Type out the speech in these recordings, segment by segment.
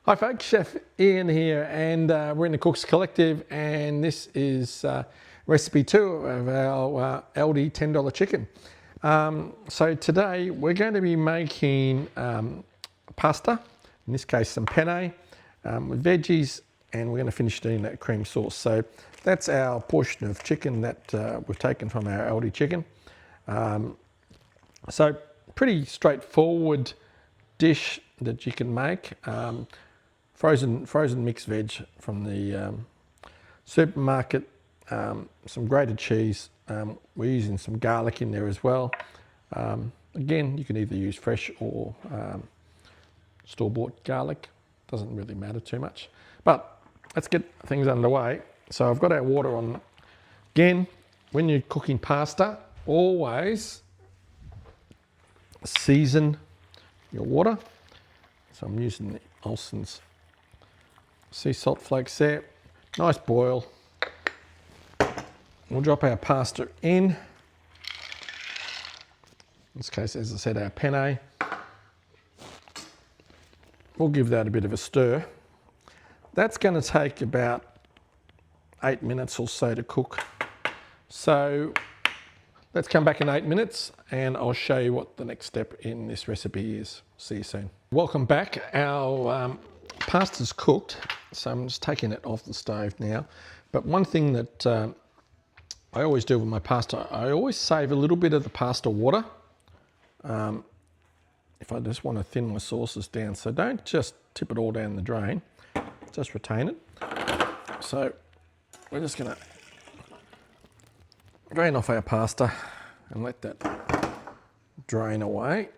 Hi folks, Chef Ian here, and we're in the Cooks Collective, and this is recipe 2 of our Aldi $10 chicken. So today we're going to be making pasta, in this case some penne, with veggies, and we're going to finish it in that cream sauce. So that's our portion of chicken that we've taken from our Aldi chicken. So pretty straightforward dish that you can make. Frozen mixed veg from the supermarket, some grated cheese. We're using some garlic in there as well. Again, you can either use fresh or store-bought garlic. Doesn't really matter too much. But let's get things underway. So I've got our water on. Again, when you're cooking pasta, always season your water. So I'm using the Olsson's sea salt flakes there. Nice boil. We'll drop our pasta in. In this case, as I said, our penne. We'll give that a bit of a stir. That's going to take about 8 minutes or so to cook. So let's come back in 8 minutes and I'll show you what the next step in this recipe is. See you soon. Welcome back. Our pasta's cooked, so I'm just taking it off the stove now. But one thing that I always do with my pasta, I always save a little bit of the pasta water if I just want to thin my sauces down. So don't just tip it all down the drain, just retain it. So we're just going to drain off our pasta and let that drain away.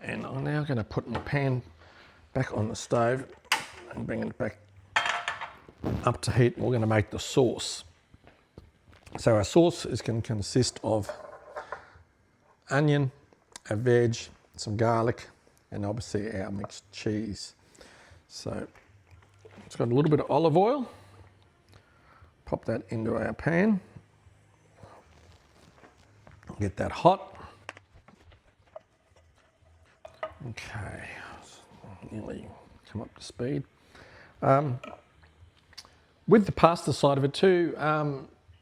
And I'm now going to put my pan back on the stove and bring it back up to heat. We're going to make the sauce. So our sauce is going to consist of onion, a veg, some garlic, and obviously our mixed cheese. So it's got a little bit of olive oil. Pop that into our pan. Get that hot. Okay, nearly come up to speed. With the pasta side of it too,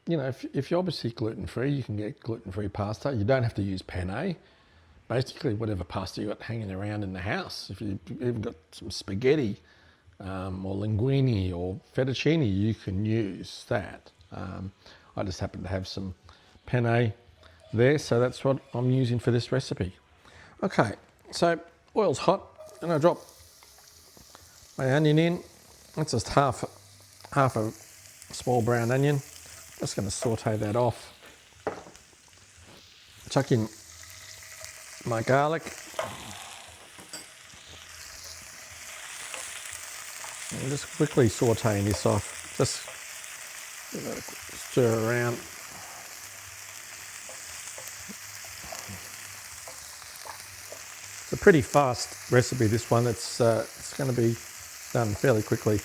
you know, if you're obviously gluten-free, you can get gluten-free pasta. You don't have to use penne. Basically, whatever pasta you got hanging around in the house. If you've even got some spaghetti or linguine or fettuccine, you can use that. I just happen to have some penne there, so that's what I'm using for this recipe. Okay, so oil's hot, and I drop my onion in. That's just half a small brown onion. Just going to saute that off. Chuck in my garlic. And just quickly sauteing this off. Just give it a stir around. It's a pretty fast recipe, this one. It's going to be done fairly quickly.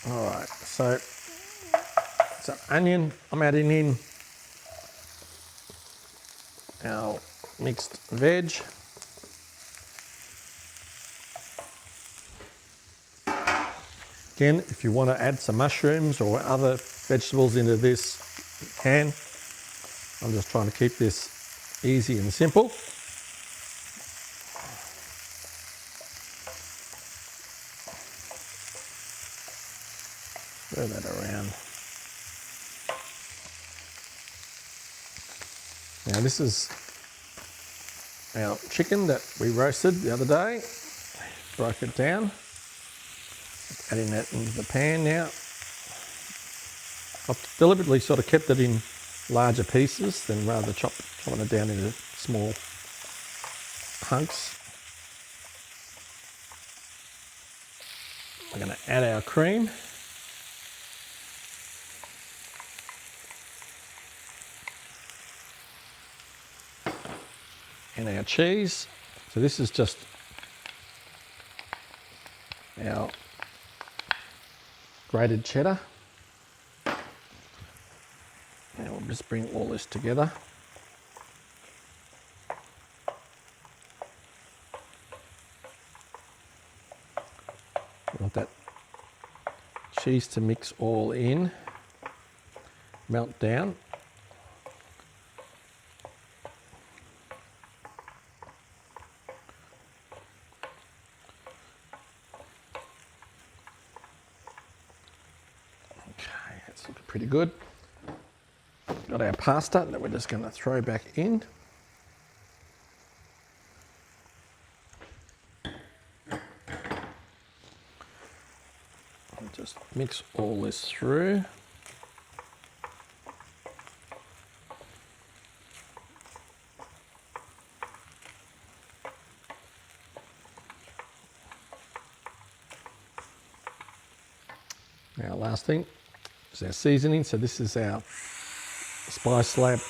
All right, so onion, I'm adding in our mixed veg. Again, if you want to add some mushrooms or other vegetables into this, you can. I'm just trying to keep this easy and simple. Stir that around. Now this is our chicken that we roasted the other day. Broke it down. Adding that into the pan now. I've deliberately sort of kept it in larger pieces than rather chopping it down into small hunks. We're going to add our cream. And our cheese. So this is just our grated cheddar. Now we'll just bring all this together. Want that cheese to mix all in, melt down. Okay, that's looking pretty good. Got our pasta that we're just going to throw back in. And just mix all this through. Now last thing is our seasoning. So this is our Spice Lab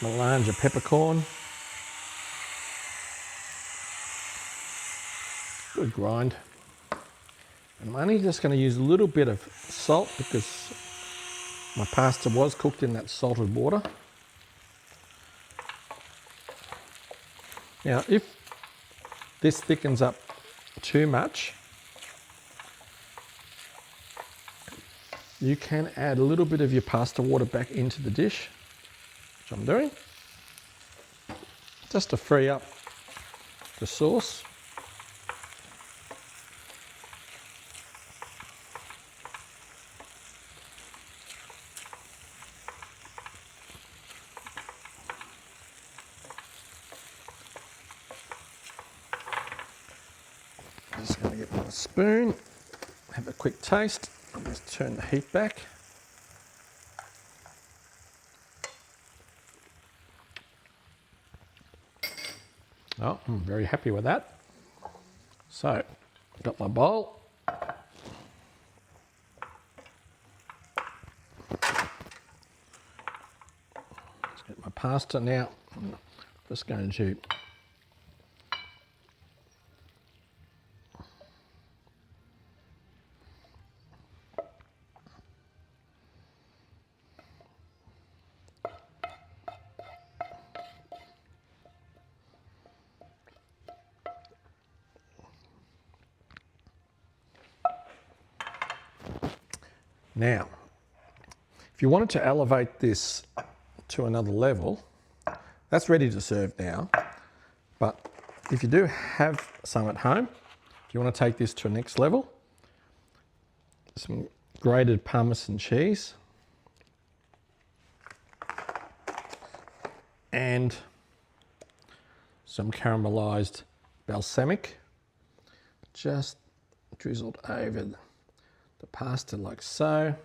melange of peppercorn. Good grind. And I'm only just going to use a little bit of salt because my pasta was cooked in that salted water. Now if this thickens up too much, you can add a little bit of your pasta water back into the dish, which I'm doing, just to free up the sauce. I'm just going to get my spoon, have a quick taste. I'll just turn the heat back. Oh, I'm very happy with that. So, got my bowl. Let's get my pasta now. I'm just going to now, if you wanted to elevate this to another level, that's ready to serve now. But if you do have some at home, if you want to take this to a next level, some grated Parmesan cheese and some caramelized balsamic, just drizzled over the pasta like so.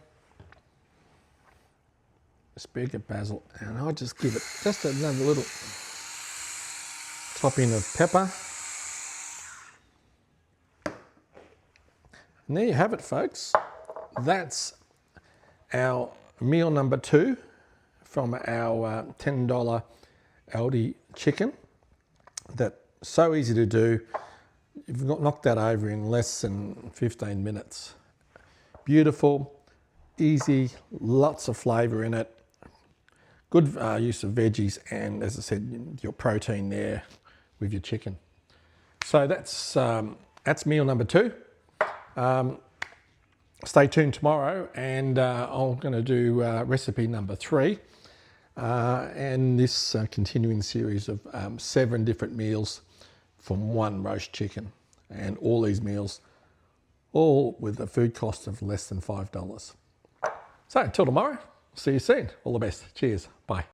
A sprig of basil, and I'll just give it just another little topping of pepper. And there you have it, folks. That's our meal number 2 from our $10 Aldi chicken. That's so easy to do. You've knocked that over in less than 15 minutes. Beautiful, easy, lots of flavour in it. Good use of veggies and, as I said, your protein there with your chicken. So that's meal number 2. Stay tuned tomorrow, and I'm going to do recipe number 3, and this continuing series of 7 different meals from one roast chicken, and all these meals, all with a food cost of less than $5. So until tomorrow, see you soon. All the best. Cheers. Bye.